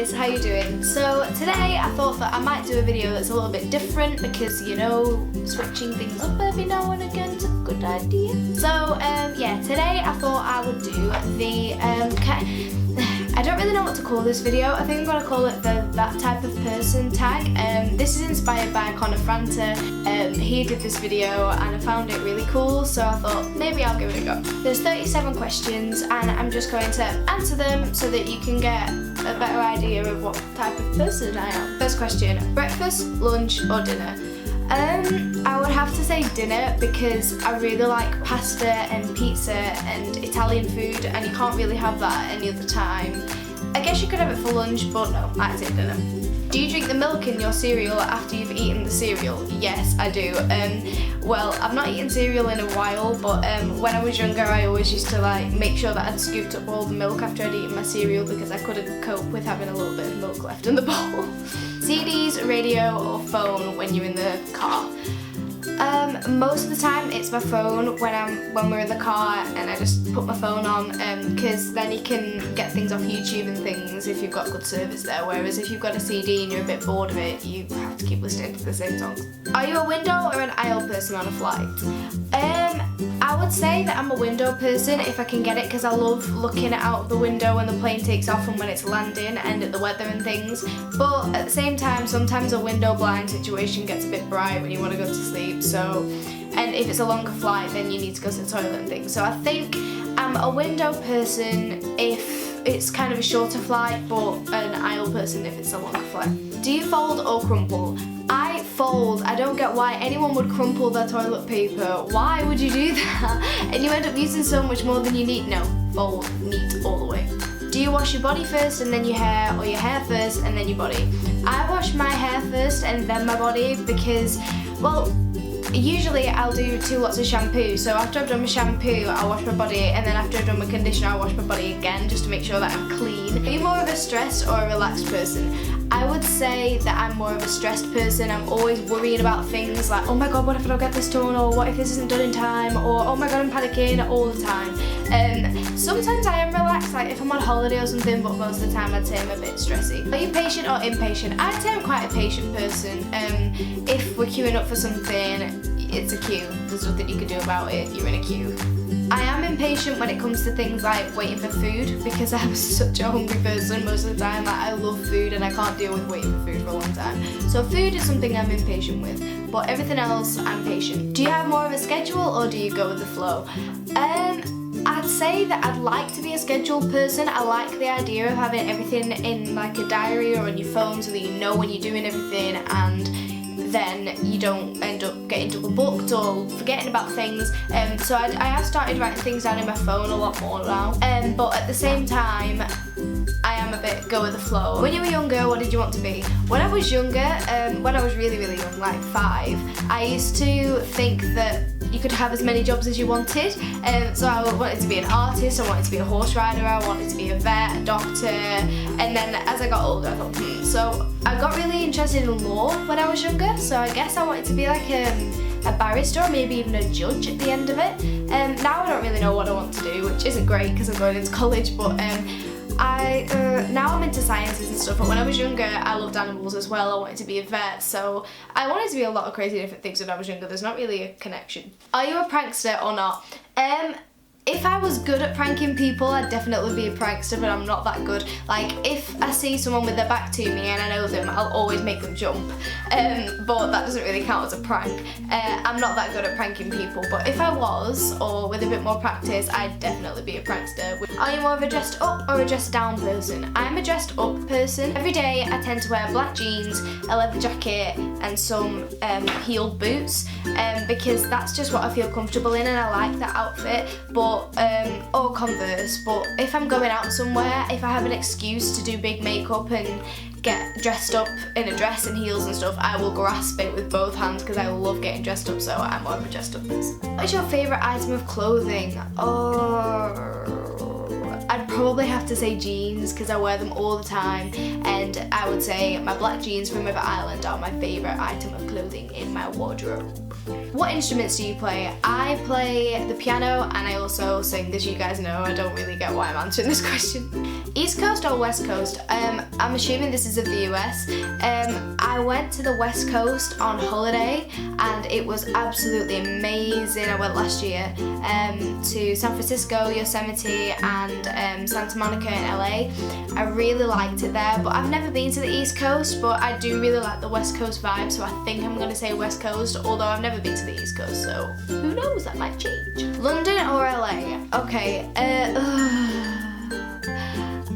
guys, how you doing? So today I thought that I might do a video that's a little bit different because, you know, switching things up every now and again is a good idea. So yeah, today I thought I would do the I don't really know what to call this video. I think I'm going to call it the that type of person tag. This is inspired by Connor Franta. He did this video and I found it really cool, so I thought maybe I'll give it a go. There's 37 questions and I'm just going to answer them so that you can get a better idea of what type of person I am. First question, breakfast, lunch or dinner? I would have to say dinner because I really like pasta and pizza and Italian food, and you can't really have that any other time. I guess you could have it for lunch, but no, I'd say dinner. Do you drink the milk in your cereal after you've eaten the cereal? Yes, I do. Well, I've not eaten cereal in a while, but when I was younger I always used to like make sure that I'd scooped up all the milk after I'd eaten my cereal because I couldn't cope with having a little bit of milk left in the bowl. CDs, radio or phone when you're in the car? Most of the time it's my phone when we're in the car, and I just put my phone on because then you can get things off YouTube and things if you've got good service there, whereas if you've got a CD and you're a bit bored of it, you have to keep listening to the same songs. Are you a window or an aisle person on a flight? I would say that I'm a window person if I can get it, because I love looking out the window when the plane takes off and when it's landing and at the weather and things, but at the same time sometimes a window blind situation gets a bit bright when you want to go to sleep, so, and if it's a longer flight then you need to go to the toilet and things, so I think I'm a window person if it's kind of a shorter flight, but an aisle person if it's a longer flight. Do you fold or crumple? I fold. I don't get why anyone would crumple their toilet paper. Why would you do that? And you end up using so much more than you need. No, fold, neat all the way. Do you wash your body first and then your hair, or your hair first and then your body? I wash my hair first and then my body because, well, usually I'll do 2 lots of shampoo, so after I've done my shampoo I'll wash my body, and then after I've done my conditioner I'll wash my body again just to make sure that I'm clean. Are you more of a stressed or a relaxed person? I would say that I'm more of a stressed person. I'm always worrying about things like, oh my god, what if I don't get this done, or what if this isn't done in time, or oh my god, I'm panicking all the time. Sometimes I am relaxed, like if I'm on holiday or something, but most of the time I'd say I'm a bit stressy. Are you patient or impatient? I'd say I'm quite a patient person. If we're queuing up for something, it's a queue. There's nothing you can do about it. You're in a queue. I am impatient when it comes to things like waiting for food because I'm such a hungry person most of the time. Like, I love food and I can't deal with waiting for food for a long time. So food is something I'm impatient with, but everything else I'm patient. Do you have more of a schedule or do you go with the flow? I'd say that I'd like to be a scheduled person. I like the idea of having everything in like a diary or on your phone so that you know when you're doing everything, and then you don't end up getting double booked or forgetting about things. So I have started writing things down in my phone a lot more now. But at the same time, I am a bit go with the flow. When you were younger, what did you want to be? When I was younger, when I was really, really young, like 5, I used to think that you could have as many jobs as you wanted. So I wanted to be an artist, I wanted to be a horse rider, I wanted to be a vet, a doctor, and then as I got older I thought, So I got really interested in law when I was younger, so I guess I wanted to be like a barrister or maybe even a judge at the end of it. Now I don't really know what I want to do, which isn't great because I'm going into college, but now I'm into sciences and stuff, but when I was younger I loved animals as well. I wanted to be a vet, so I wanted to be a lot of crazy different things when I was younger. There's not really a connection. Are you a prankster or not? If I was good at pranking people, I'd definitely be a prankster, but I'm not that good. Like, if I see someone with their back to me and I know them, I'll always make them jump. But that doesn't really count as a prank. I'm not that good at pranking people, but if I was, or with a bit more practice, I'd definitely be a prankster. Are you more of a dressed up or a dressed down person? I'm a dressed up person. Every day I tend to wear black jeans, a leather jacket and some heeled boots, because that's just what I feel comfortable in and I like that outfit. But or Converse, but if I'm going out somewhere, if I have an excuse to do big makeup and get dressed up in a dress and heels and stuff, I will grasp it with both hands because I love getting dressed up, so I'm more of a dressed up person. What is your favourite item of clothing? I'd probably have to say jeans because I wear them all the time, and I would say my black jeans from River Island are my favourite item of clothing in my wardrobe. What instruments do you play? I play the piano and I also sing, as you guys know. I don't really get why I'm answering this question. East Coast or West Coast? I'm assuming this is of the US. I went to the West Coast on holiday and it was absolutely amazing. I went last year to San Francisco, Yosemite and Santa Monica in LA. I really liked it there, but I've never been to the East Coast, but I do really like the West Coast vibe, so I think I'm going to say West Coast, although I've never been to the East Coast, so who knows, that might change. London or LA? Okay,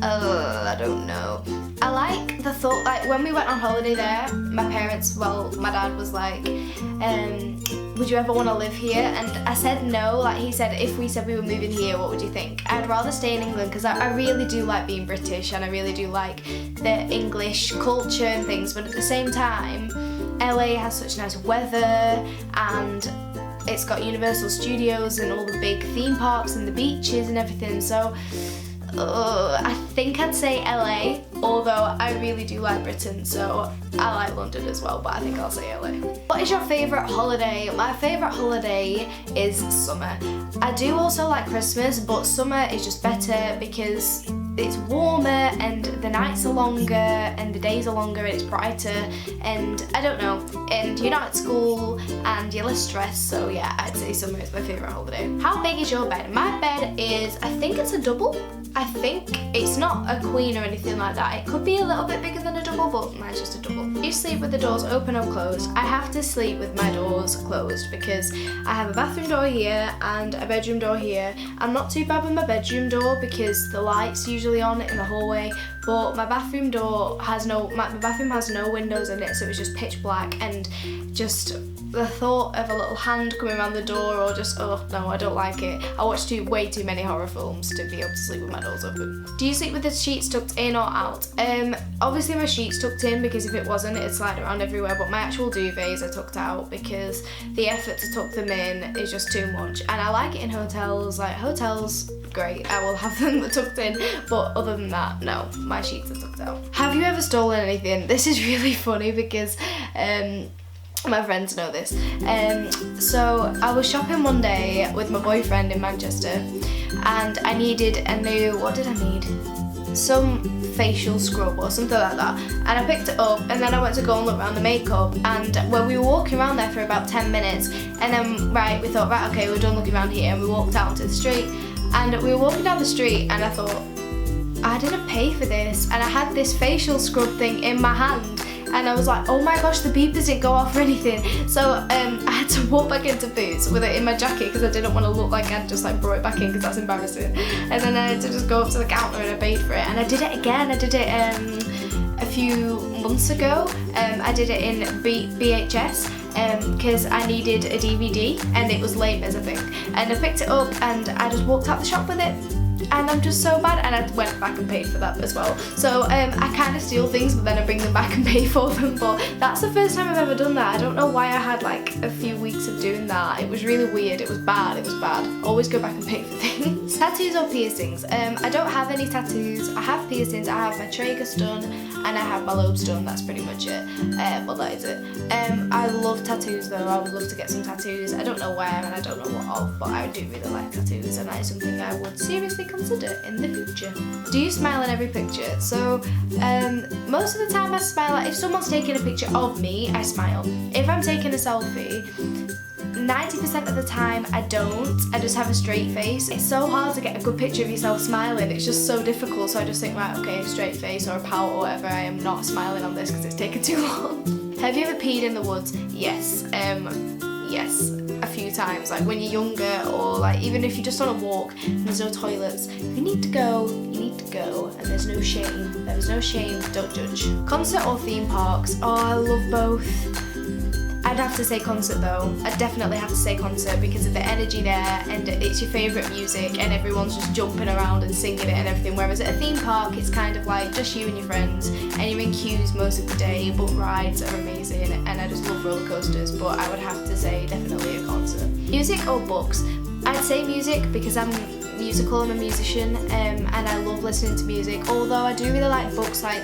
I don't know. I like the thought, like when we went on holiday there, my parents, well, my dad was like, would you ever want to live here? And I said no. Like he said, if we said we were moving here, what would you think? I'd rather stay in England because I really do like being British and I really do like the English culture and things, but at the same time, LA has such nice weather and it's got Universal Studios and all the big theme parks and the beaches and everything, so I think I'd say LA, although I really do like Britain, so I like London as well, but I think I'll say LA. What is your favourite holiday? My favourite holiday is summer. I do also like Christmas, but summer is just better because it's warmer and the nights are longer and the days are longer and it's brighter and I don't know, and you're not at school and you're less stressed, so yeah, I'd say summer is my favourite holiday. How big is your bed? My bed is, I think it's a double. I think it's not a queen or anything like that. It could be a little bit bigger than a double, but mine's just a double. Do you sleep with the doors open or closed? I have to sleep with my doors closed because I have a bathroom door here and a bedroom door here. I'm not too bad with my bedroom door because the light's usually on in the hallway, but my bathroom door has my bathroom has no windows in it, so it's just pitch black, and just the thought of a little hand coming around the door or just, oh no, I don't like it. I watch way too many horror films to be able to sleep with my doors open. Do you sleep with the sheets tucked in or out? Obviously my sheets tucked in because if it wasn't, it'd slide around everywhere, but my actual duvets are tucked out because the effort to tuck them in is just too much, and I like it in hotels. Like hotels, great, I will have them tucked in, but other than that, no, my sheets are tucked out. Have you ever stolen anything? This is really funny because my friends know this. So I was shopping one day with my boyfriend in Manchester and I needed a new, what did I need? Some facial scrub or something like that, and I picked it up and then I went to go and look around the makeup, and when we were walking around there for about 10 minutes and then we thought, right, okay, we're done looking around here, and we walked out onto the street and we were walking down the street and I thought, I didn't pay for this, and I had this facial scrub thing in my hand and I was like, oh my gosh, the beepers didn't go off or anything. So I had to walk back into Boots with it in my jacket because I didn't want to look like I'd just like brought it back in because that's embarrassing. And then I had to just go up to the counter and I paid for it. And I did it again. I did it a few months ago. I did it in VHS because I needed a DVD and it was late as I think. And I picked it up and I just walked out the shop with it. And I'm just so bad, and I went back and paid for that as well. So I kind of steal things, but then I bring them back and pay for them. But that's the first time I've ever done that. I don't know why I had like a few weeks of doing that. It was really weird. It was bad. It was bad. Always go back and pay for things. Tattoos or piercings? I don't have any tattoos. I have piercings. I have my tragus done and I have my lobes done. That's pretty much it. Well, that is it. I love tattoos though. I would love to get some tattoos. I don't know where and I don't know what of, but I do really like tattoos, and that is something I would seriously consider in the future. Do you smile in every picture? So most of the time I smile. Like, if someone's taking a picture of me, I smile. If I'm taking a selfie, 90% of the time I don't. I just have a straight face. It's so hard to get a good picture of yourself smiling. It's just so difficult. So I just think, right, okay, straight face or a pout or whatever. I am not smiling on this because it's taken too long. Have you ever peed in the woods? Yes. Yes. A few times, like when you're younger, or like even if you're just on a walk and there's no toilets. If you need to go, you need to go, and there's no shame. There is no shame, don't judge. Concert or theme parks? Oh, I love both. I'd have to say concert though. I'd definitely have to say concert because of the energy there, and it's your favourite music and everyone's just jumping around and singing it and everything, whereas at a theme park it's kind of like just you and your friends and you're in queues most of the day, but rides are amazing and I just love roller coasters, but I would have to say definitely a concert. Music or books? I'd say music because I'm musical, I'm a musician, and I love listening to music, although I do really like books. Like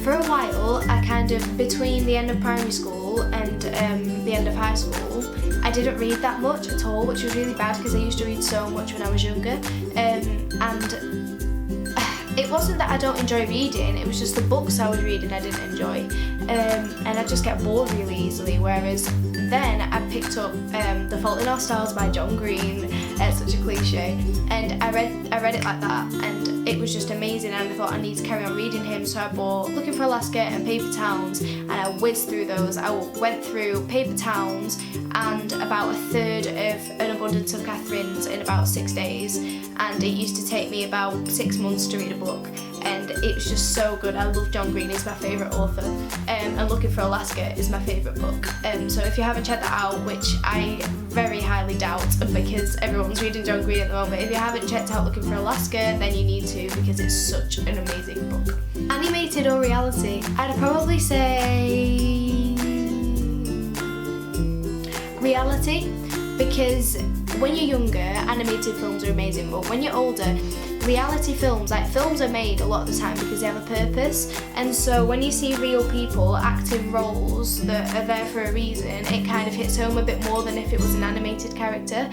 for a while I kind of, between the end of primary school and the end of high school, I didn't read that much at all, which was really bad because I used to read so much when I was younger, and it wasn't that I don't enjoy reading, it was just the books I was reading I didn't enjoy, and I just get bored really easily, whereas then I picked up The Fault in Our Stars by John Green. It's such a cliche, and I read it like that, and it was just amazing, and I thought I need to carry on reading him, so I bought Looking for Alaska and Paper Towns, and I whizzed through those. I went through Paper Towns and about a third of An Abundance of Catherine's in about 6 days, and it used to take me about 6 months to read a book, and it was just so good. I love John Green, he's my favourite author, and Looking for Alaska is my favourite book, so if you haven't checked that out, which I very highly doubt because everyone's reading John Green at the moment, if you haven't checked out Looking for Alaska, then you need to, because it's such an amazing book. Animated or reality? I'd probably say reality, because when you're younger, animated films are amazing, but when you're older, reality films, like films are made a lot of the time because they have a purpose, and so when you see real people acting roles that are there for a reason, it kind of hits home a bit more than if it was an animated character,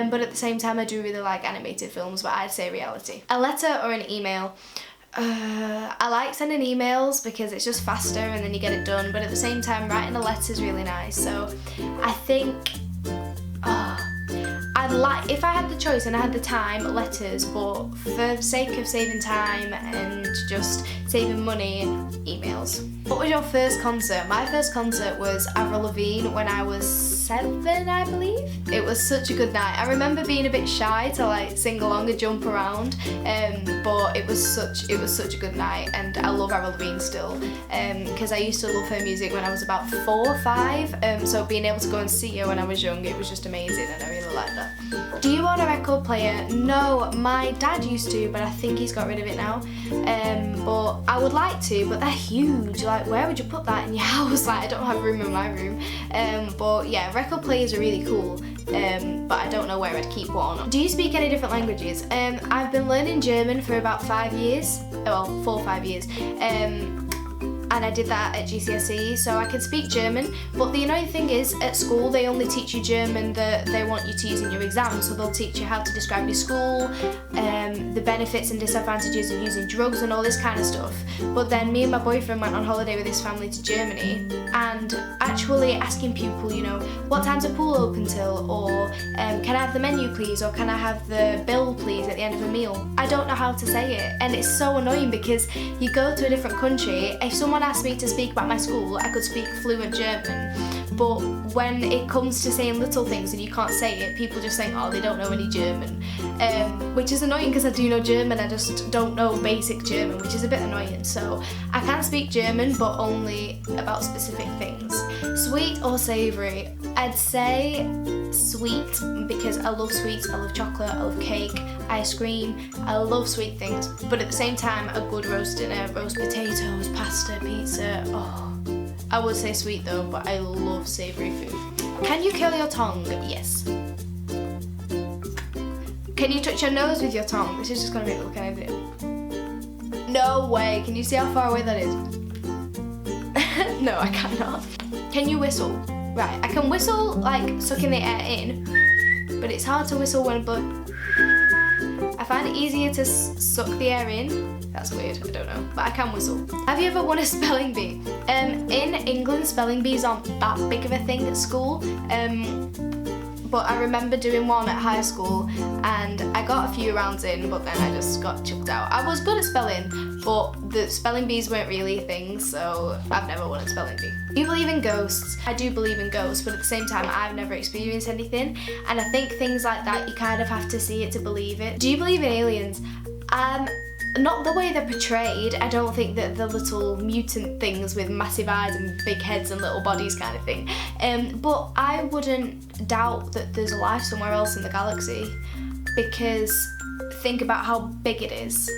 but at the same time I do really like animated films, but I'd say reality. A letter or an email? I like sending emails because it's just faster and then you get it done, but at the same time writing a letter is really nice, so I think if I had the choice and I had the time, letters, but for the sake of saving time and just saving money, emails. What was your first concert? My first concert was Avril Lavigne when I was 7, I believe. It was such a good night. I remember being a bit shy to like sing along and jump around, but it was such a good night, and I love Avril Lavigne still, because I used to love her music when I was about 4 or 5, so being able to go and see her when I was young, it was just amazing, and I really liked that. Do you own a record player? No, my dad used to, but I think he's got rid of it now, but I would like to, but they're huge. Like, where would you put that in your house? Like, I don't have room in my room, but yeah, record players are really cool, but I don't know where I'd keep one. Do you speak any different languages? I've been learning German for about 5 years, well, 4 or 5 years, and I did that at GCSE, so I can speak German, but the annoying thing is, at school they only teach you German that they want you to use in your exams, so they'll teach you how to describe your school, the benefits and disadvantages of using drugs and all this kind of stuff, but then me and my boyfriend went on holiday with his family to Germany, and actually asking people, you know, what time's the pool open till, or can I have the menu please, or can I have the bill please at the end of a meal? I don't know how to say it, and it's so annoying because you go to a different country, if someone asked me to speak about my school, I could speak fluent German, but when it comes to saying little things and you can't say it, people just think, oh, they don't know any German, which is annoying because I do know German, I just don't know basic German, which is a bit annoying. So I can speak German, but only about specific things. Sweet or savoury? I'd say sweet, because I love sweets, I love chocolate, I love cake, ice cream, I love sweet things, but at the same time a good roast dinner, roast potatoes, pasta, pizza, oh. I would say sweet though, but I love savoury food. Can you curl your tongue? Yes. Can you touch your nose with your tongue? This is just gonna make it look kind of video. No way, can you see how far away that is? No, I cannot. Can you whistle? Right, I can whistle like sucking the air in, but it's hard to whistle when I find it easier to suck the air in. That's weird, I don't know, but I can whistle. Have you ever won a spelling bee? In England, spelling bees aren't that big of a thing at school, but I remember doing one at high school and I got a few rounds in, but then I just got chucked out. I was good at spelling, but the spelling bees weren't really a thing, so I've never won a spelling bee. Do you believe in ghosts? I do believe in ghosts, but at the same time I've never experienced anything, and I think things like that you kind of have to see it to believe it. Do you believe in aliens? Not the way they're portrayed. I don't think that the little mutant things with massive eyes and big heads and little bodies kind of thing, but I wouldn't doubt that there's life somewhere else in the galaxy, because think about how big it is.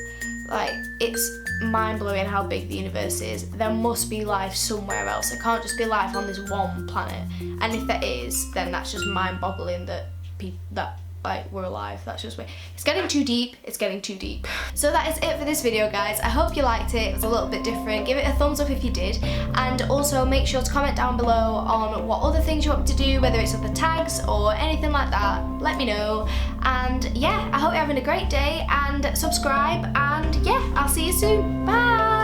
Like, it's mind-blowing how big the universe is. There must be life somewhere else. It can't just be life on this one planet, and if there is, then that's just mind-boggling that like we're alive. That's just me. It's getting too deep. It's getting too deep. So that is it for this video, guys. I hope you liked it. It was a little bit different. Give it a thumbs up if you did, and also make sure to comment down below on what other things you want me to do, whether it's other tags or anything like that. Let me know. And yeah, I hope you're having a great day, and subscribe, and yeah, I'll see you soon. Bye.